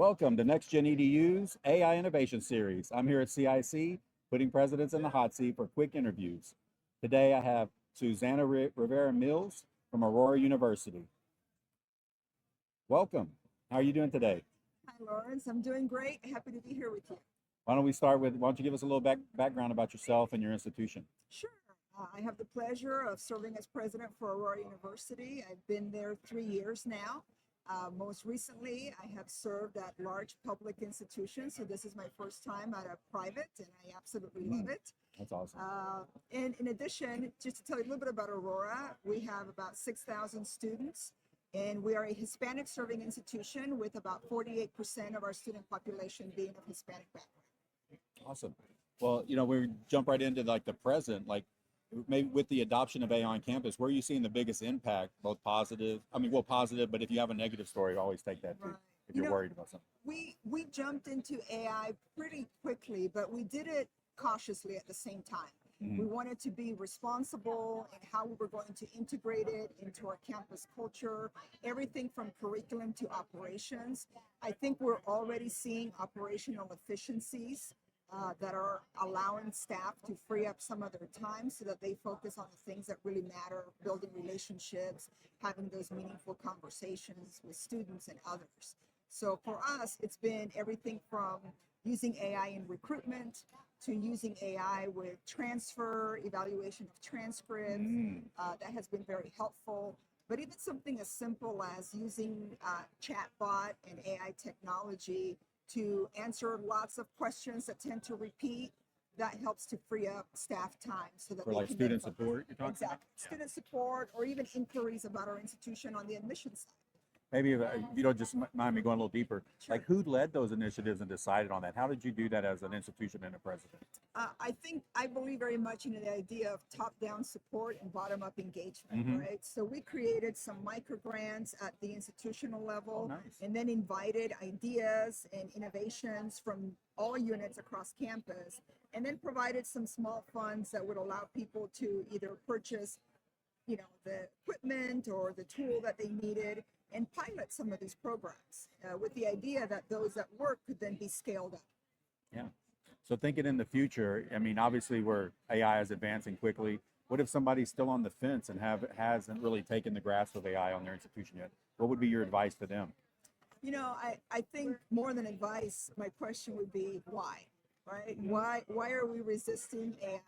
Welcome to NextGenEdu's AI Innovation Series. I'm here at CIC, putting presidents in the hot seat for quick interviews. Today I have Susana Rivera-Mills from Aurora University. Welcome. How are you doing today? Hi, Lawrence. I'm doing great. Happy to be here with you. Why don't you give us a little background about yourself and your institution? Sure. I have the pleasure of serving as president for Aurora University. I've been there 3 years now. Most recently, I have served at large public institutions, so this is my first time at a private, and I absolutely love it. That's awesome. And in addition, just to tell you a little bit about Aurora, we have about 6,000 students, and we are a Hispanic serving institution with about 48% of our student population being of Hispanic background. Awesome. Well, we jump right into the present, maybe with the adoption of AI on campus, where are you seeing the biggest impact, both positive, but if you have a negative story, always take that too, Right. if you're worried about something. We jumped into AI pretty quickly, but we did it cautiously at the same time. We wanted to be responsible in how we were going to integrate it into our campus culture, everything from curriculum to operations. I think we're already seeing operational efficiencies that are allowing staff to free up some of their time so that they focus on the things that really matter, building relationships, having those meaningful conversations with students and others. So for us, it's been everything from using AI in recruitment to using AI with transfer, evaluation of transcripts. That has been very helpful. But even something as simple as using chatbot and AI technology to answer lots of questions that tend to repeat, that helps to free up staff time so that For they can student support, you're talking about? Exactly. Student support, or even inquiries about our institution on the admissions side. Maybe if you don't just mind me going a little deeper, Sure. who led those initiatives and decided on that? How did you do that as an institution and a president? I believe very much in the idea of top-down support and bottom-up engagement, right? So we created some micro grants at the institutional level, nice. and then invited ideas and innovations from all units across campus, and then provided some small funds that would allow people to either purchase, the equipment or the tool that they needed, and pilot some of these programs with the idea that those that work could then be scaled up. Yeah. So thinking in the future, obviously where AI is advancing quickly, what if somebody's still on the fence and hasn't really taken the grasp of AI on their institution yet? What would be your advice to them? I think more than advice, my question would be why, right? Why are we resisting AI?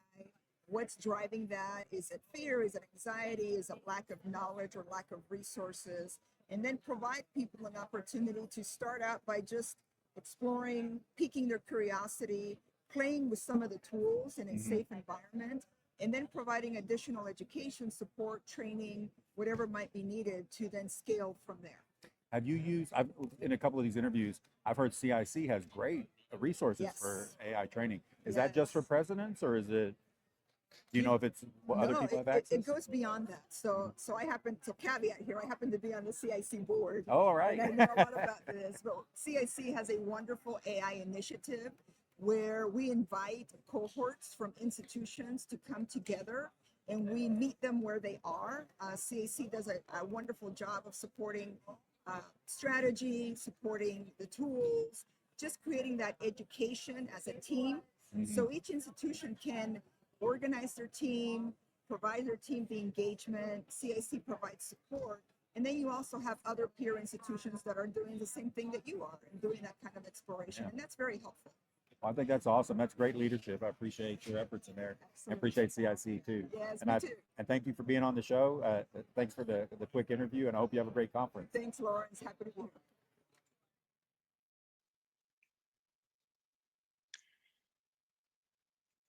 What's driving that? Is it fear? Is it anxiety? Is it lack of knowledge or lack of resources? And then provide people an opportunity to start out by just exploring, piquing their curiosity, playing with some of the tools in a safe environment, and then providing additional education, support, training, whatever might be needed to then scale from there. Have you used, in a couple of these interviews, I've heard CIC has great resources for AI training. Is that just for presidents, or is it, do you know if it's what other people have access? It goes beyond that. So I happen to caveat here. I happen to be on the CIC board. Oh, all right. And I know a lot about this. But CIC has a wonderful AI initiative where we invite cohorts from institutions to come together and we meet them where they are. CIC does a wonderful job of supporting strategy, supporting the tools, just creating that education as a team. So each institution can organize their team, provide their team the engagement, CIC provides support, and then you also have other peer institutions that are doing the same thing that you are and doing that kind of exploration, and that's very helpful. Well, I think that's awesome. That's great leadership. I appreciate your efforts in there. Absolutely. I appreciate CIC too. Yes, me too. And thank you for being on the show. Thanks for the quick interview, and I hope you have a great conference. Thanks, Lawrence. Happy to be here.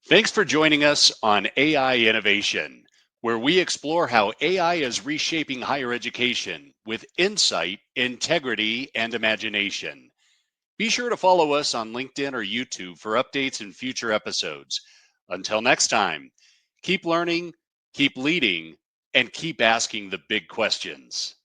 Thanks for joining us on AI Innovation, where we explore how AI is reshaping higher education with insight, integrity, and imagination. Be sure to follow us on LinkedIn or YouTube for updates and future episodes. Until next time, keep learning, keep leading, and keep asking the big questions.